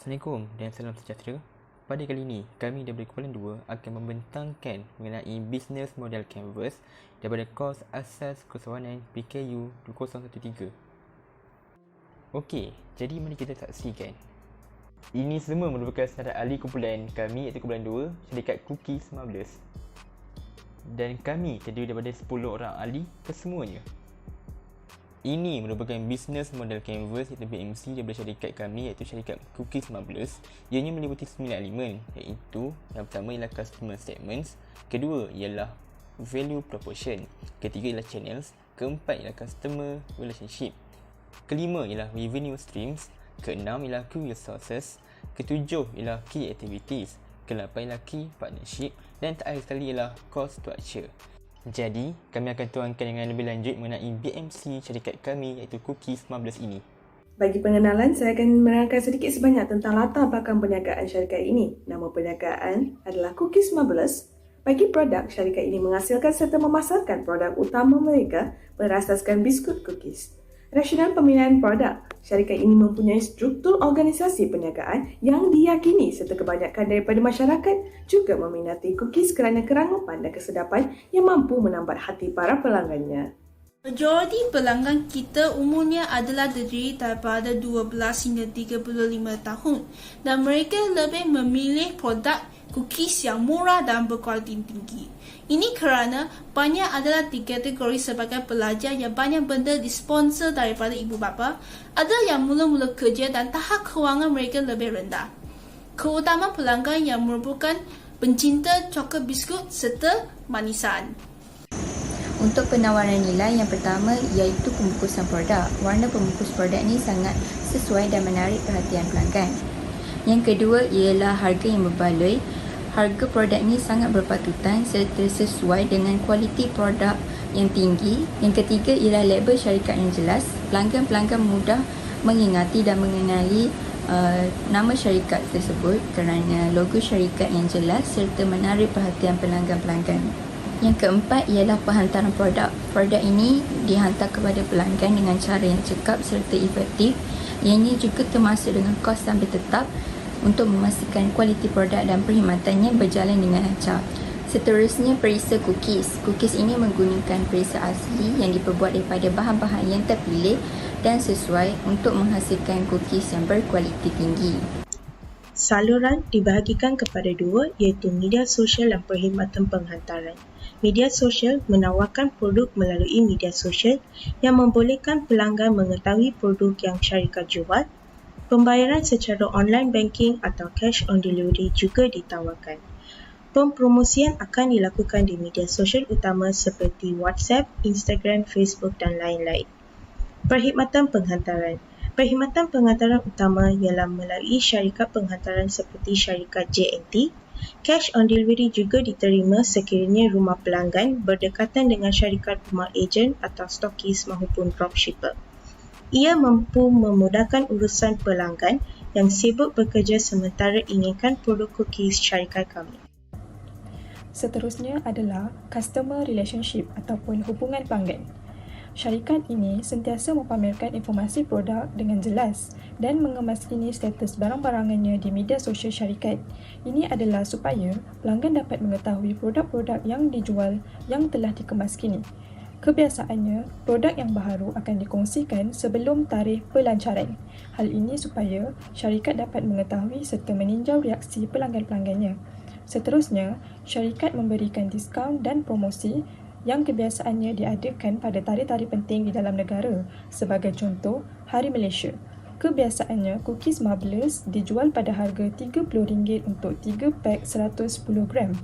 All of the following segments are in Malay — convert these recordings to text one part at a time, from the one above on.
Assalamualaikum dan salam sejahtera. Pada kali ini, kami daripada Kumpulan 2 akan membentangkan mengenai Business Model Canvas daripada kos Asas Kesewanan PKU 2013. Okey, jadi mari kita saksikan. Ini semua merupakan standard ahli kumpulan kami iaitu Kumpulan 2, syarikat Cookies 15. Dan kami terdiri daripada 10 orang ahli kesemuanya. Ini merupakan Business Model Canvas iaitu BMC daripada syarikat kami iaitu syarikat Cookies 15. Ianya meliputi 9 elemen iaitu yang pertama ialah Customer Segments, kedua ialah Value Proportion, ketiga ialah Channels, keempat ialah Customer Relationship, kelima ialah Revenue Streams, keenam ialah Key Resources, ketujuh ialah Key Activities, kelapan ialah Key Partnership dan terakhir sekali ialah Cost Structure. Jadi, kami akan tuangkan dengan lebih lanjut mengenai BMC syarikat kami iaitu Cookies 15 ini. Bagi pengenalan, saya akan menerangkan sedikit sebanyak tentang latar belakang perniagaan syarikat ini. Nama perniagaan adalah Cookies 15. Bagi produk, syarikat ini menghasilkan serta memasarkan produk utama mereka berasaskan biskut cookies. Rasional pembinaan produk, syarikat ini mempunyai struktur organisasi perniagaan yang diyakini serta kebanyakan daripada masyarakat juga meminati cookies kerana kerangupan dan kesedapan yang mampu menambat hati para pelanggannya. Majoriti pelanggan kita umumnya adalah terdiri daripada 12 hingga 35 tahun dan mereka lebih memilih produk cookies yang murah dan berkualiti tinggi. Ini kerana banyak adalah dikategori sebagai pelajar yang banyak benda disponsor daripada ibu bapa, ada yang mula-mula kerja dan tahap kewangan mereka lebih rendah. Keutamaan pelanggan yang merupakan pencinta coklat biskut serta manisan. Untuk penawaran nilai yang pertama iaitu pembungkusan produk. Warna pembungkus produk ini sangat sesuai dan menarik perhatian pelanggan. Yang kedua ialah harga yang berbaloi. Harga produk ini sangat berpatutan serta sesuai dengan kualiti produk yang tinggi. Yang ketiga ialah label syarikat yang jelas. Pelanggan-pelanggan mudah mengingati dan mengenali nama syarikat tersebut kerana logo syarikat yang jelas serta menarik perhatian pelanggan-pelanggan. Yang keempat ialah penghantaran produk. Produk ini dihantar kepada pelanggan dengan cara yang cekap serta efektif. Ianya juga termasuk dengan kos sambil tetap untuk memastikan kualiti produk dan perkhidmatannya berjalan dengan lancar. Seterusnya, perisa cookies. Cookies ini menggunakan perisa asli yang diperbuat daripada bahan-bahan yang terpilih dan sesuai untuk menghasilkan cookies yang berkualiti tinggi. Saluran dibahagikan kepada dua iaitu media sosial dan perkhidmatan penghantaran. Media sosial menawarkan produk melalui media sosial yang membolehkan pelanggan mengetahui produk yang syarikat jual. Pembayaran secara online banking atau cash on delivery juga ditawarkan. Pempromosian akan dilakukan di media sosial utama seperti WhatsApp, Instagram, Facebook dan lain-lain. Perkhidmatan penghantaran. Perkhidmatan penghantaran utama ialah melalui syarikat penghantaran seperti syarikat JNT. Cash on delivery juga diterima sekiranya rumah pelanggan berdekatan dengan syarikat rumah ejen atau stokis maupun dropshipper. Ia mampu memudahkan urusan pelanggan yang sibuk bekerja sementara inginkan produk cookies syarikat kami. Seterusnya adalah Customer Relationship ataupun hubungan pelanggan. Syarikat ini sentiasa mempamerkan informasi produk dengan jelas dan mengemaskini status barang-barangannya di media sosial syarikat. Ini adalah supaya pelanggan dapat mengetahui produk-produk yang dijual yang telah dikemaskini. Kebiasaannya, produk yang baharu akan dikongsikan sebelum tarikh pelancaran. Hal ini supaya syarikat dapat mengetahui serta meninjau reaksi pelanggan-pelanggannya. Seterusnya, syarikat memberikan diskaun dan promosi yang kebiasaannya diadakan pada tarikh-tarikh penting di dalam negara. Sebagai contoh, Hari Malaysia. Kebiasaannya, cookies marvelous dijual pada harga RM30 untuk 3 pak 110 gram.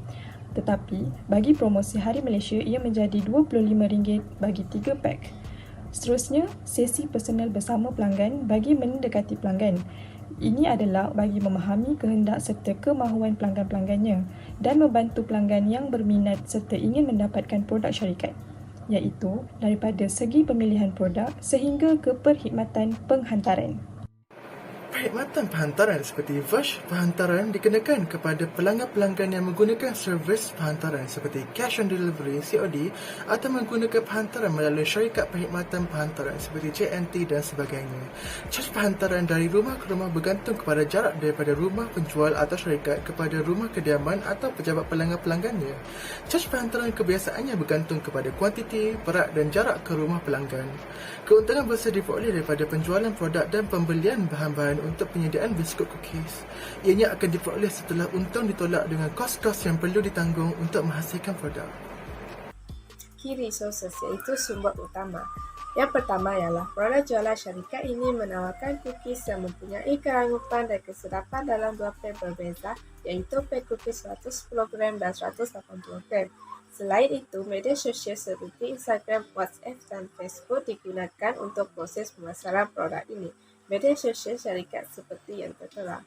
Tetapi, bagi promosi Hari Malaysia, ia menjadi RM25 bagi 3 pak. Seterusnya, sesi personal bersama pelanggan bagi mendekati pelanggan. Ini adalah bagi memahami kehendak serta kemahuan pelanggan-pelanggannya dan membantu pelanggan yang berminat serta ingin mendapatkan produk syarikat, iaitu daripada segi pemilihan produk sehingga ke perkhidmatan penghantaran. perkhidmatan penghantaran seperti Verge penghantaran dikenakan kepada pelanggan-pelanggan yang menggunakan servis penghantaran seperti cash on delivery (COD) atau menggunakan penghantaran melalui syarikat perkhidmatan penghantaran seperti JNT dan sebagainya. Caj penghantaran dari rumah ke rumah bergantung kepada jarak daripada rumah penjual atau syarikat kepada rumah kediaman atau pejabat pelanggan-pelanggannya. Caj penghantaran kebiasaannya bergantung kepada kuantiti, berat dan jarak ke rumah pelanggan. Keuntungan besar diperoleh daripada penjualan produk dan pembelian bahan-bahan untuk penyediaan biskut cookies. Ianya akan diperoleh setelah untung ditolak dengan kos-kos yang perlu ditanggung untuk menghasilkan produk. Key resources iaitu sumber utama. Yang pertama ialah produk jualan syarikat ini menawarkan cookies yang mempunyai kerangkupan dan kesedapan dalam dua pack berbeza iaitu pack cookies 110 gram dan 180 gram. Selain itu, media sosial seperti Instagram, WhatsApp dan Facebook digunakan untuk proses pemasaran produk ini. Media sosial syarikat seperti yang tertera.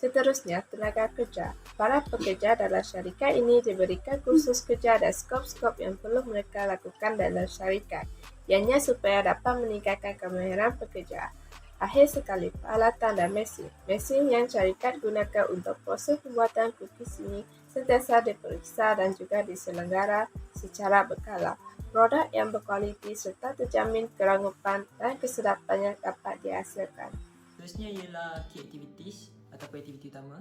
Seterusnya, tenaga kerja. Para pekerja dalam syarikat ini diberikan kursus kerja dan skop-skop yang perlu mereka lakukan dalam syarikat, ianya supaya dapat meningkatkan kemahiran pekerja. Akhir sekali, peralatan dan mesin. Mesin yang syarikat gunakan untuk proses pembuatan cookies ini sentiasa diperiksa dan juga diselenggara secara berkala. Produk yang berkualiti serta terjamin kerangkupan dan kesedapannya dapat dihasilkan. Seterusnya ialah key activities ataupun aktiviti utama.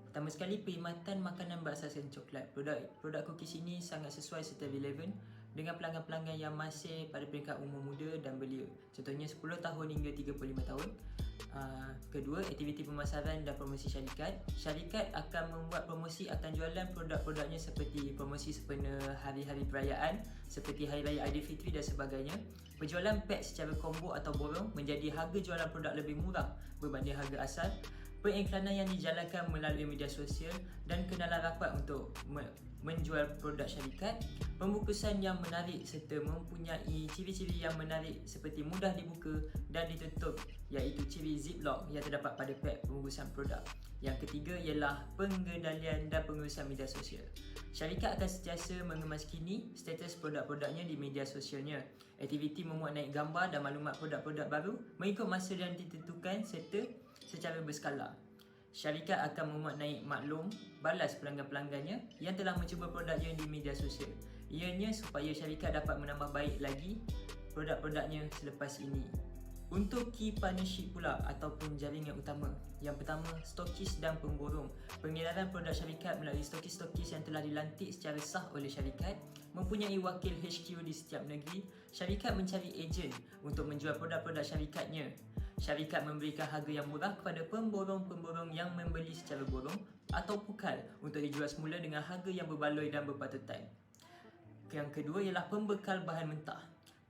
Pertama sekali, perkhidmatan makanan berasaskan coklat. Produk cookies ini sangat sesuai serta relevan dengan pelanggan-pelanggan yang masih pada peringkat umur muda dan belia. Contohnya 10 tahun hingga 35 tahun. Kedua, aktiviti pemasaran dan promosi syarikat. Syarikat akan membuat promosi akan jualan produk-produknya seperti promosi sempena hari-hari perayaan seperti Hari Raya Aidilfitri dan sebagainya. Penjualan pack secara combo atau borong menjadi harga jualan produk lebih murah berbanding harga asal. Pengiklanan yang dijalankan melalui media sosial dan kenalan rapat untuk menjual produk syarikat. Pembungkusan yang menarik serta mempunyai ciri-ciri yang menarik seperti mudah dibuka dan ditutup iaitu ciri ziplock yang terdapat pada pack pembungkusan produk. Yang ketiga ialah pengendalian dan pengurusan media sosial. Syarikat akan sentiasa mengemaskini status produk-produknya di media sosialnya. Aktiviti memuat naik gambar dan maklumat produk-produk baru mengikut masa yang ditentukan serta secara berskala. Syarikat akan memuat naik maklum balas pelanggan-pelanggannya yang telah mencuba produknya di media sosial. Ianya supaya syarikat dapat menambah baik lagi produk-produknya selepas ini. Untuk key partnership pula ataupun jaringan utama. Yang pertama, stokis dan pemborong. Pengedaran produk syarikat melalui stokis-stokis yang telah dilantik secara sah oleh syarikat, mempunyai wakil HQ di setiap negeri. Syarikat mencari ejen untuk menjual produk-produk syarikatnya. Syarikat memberikan harga yang murah kepada pemborong-pemborong yang membeli secara borong atau pukal untuk dijual semula dengan harga yang berbaloi dan berpatutan. Yang kedua ialah pembekal bahan mentah.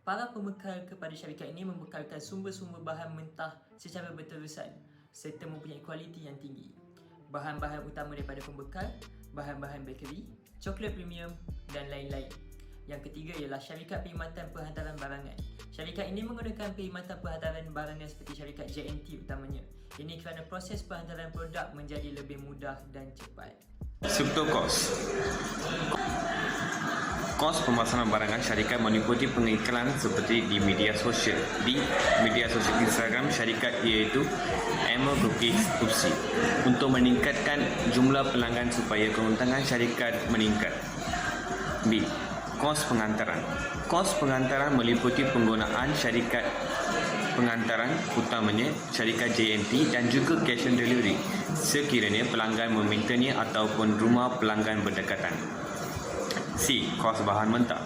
Para pembekal kepada syarikat ini membekalkan sumber-sumber bahan mentah secara berterusan serta mempunyai kualiti yang tinggi. Bahan-bahan utama daripada pembekal, bahan-bahan bakery, coklat premium dan lain-lain. Yang ketiga ialah syarikat perkhidmatan penghantaran barangan. Syarikat ini menggunakan perkhidmatan penghantaran barangan seperti syarikat JNT utamanya. Ini kerana proses penghantaran produk menjadi lebih mudah dan cepat. Subto cost. Kos pemasaran barangan syarikat meliputi pengiklan seperti di media sosial. Di media sosial Instagram syarikat iaitu Emma Cookies Upsi untuk meningkatkan jumlah pelanggan supaya keuntungan syarikat meningkat. B. Kos pengantaran. Kos pengantaran meliputi penggunaan syarikat pengantaran utamanya syarikat JNT dan juga cash on delivery sekiranya pelanggan memintanya ataupun rumah pelanggan berdekatan. C. Kos bahan mentah.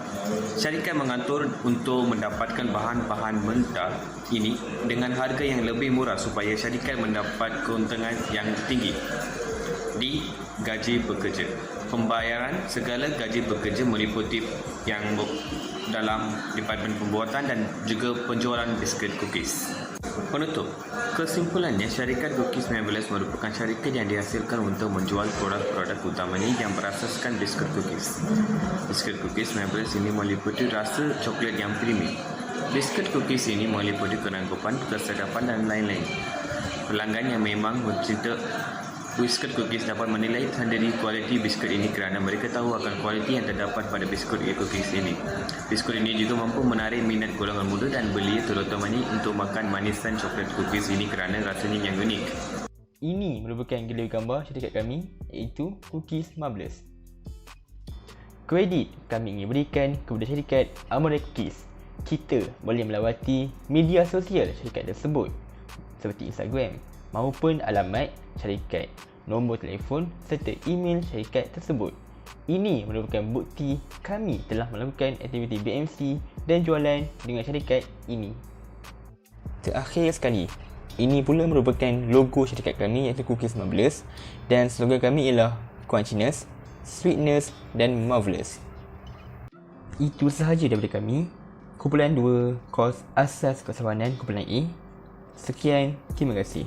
Syarikat mengatur untuk mendapatkan bahan-bahan mentah ini dengan harga yang lebih murah supaya syarikat mendapat keuntungan yang tinggi. D. Gaji pekerja. Pembayaran segala gaji pekerja meliputi yang dalam departmen pembuatan dan juga penjualan biskut cookies. Penutup, kesimpulannya syarikat Cookies 19 merupakan syarikat yang dihasilkan untuk menjual produk-produk utamanya yang berasaskan biskut cookies. Biskut Cookies 19 ini meliputi rasa coklat yang premium. Biskut cookies ini meliputi kerangkupan, kesedapan dan lain-lain. Pelanggan yang memang mencinta Biskut cookies dapat menilai sendiri kualiti biskut ini kerana mereka tahu akan kualiti yang terdapat pada biskut cookies ini. Biskut ini juga mampu menarik minat golongan muda dan belia terutamanya untuk makan manisan coklat cookies ini kerana rasanya yang unik. Ini merupakan galeri gambar syarikat kami iaitu Cookies Marvelous. Kredit kami ingin berikan kepada syarikat Amore Cookies. Kita boleh melawati media sosial syarikat tersebut seperti Instagram maupun alamat syarikat, nombor telefon serta email syarikat tersebut. Ini merupakan bukti kami telah melakukan aktiviti BMC dan jualan dengan syarikat ini. Terakhir sekali, ini pula merupakan logo syarikat kami iaitu Cookies Marvelous dan slogan kami ialah Crunchiness, Sweetness dan Marvelous. Itu sahaja daripada kami. Kumpulan 2 kos asas kesawanan kumpulan A. Sekian, terima kasih.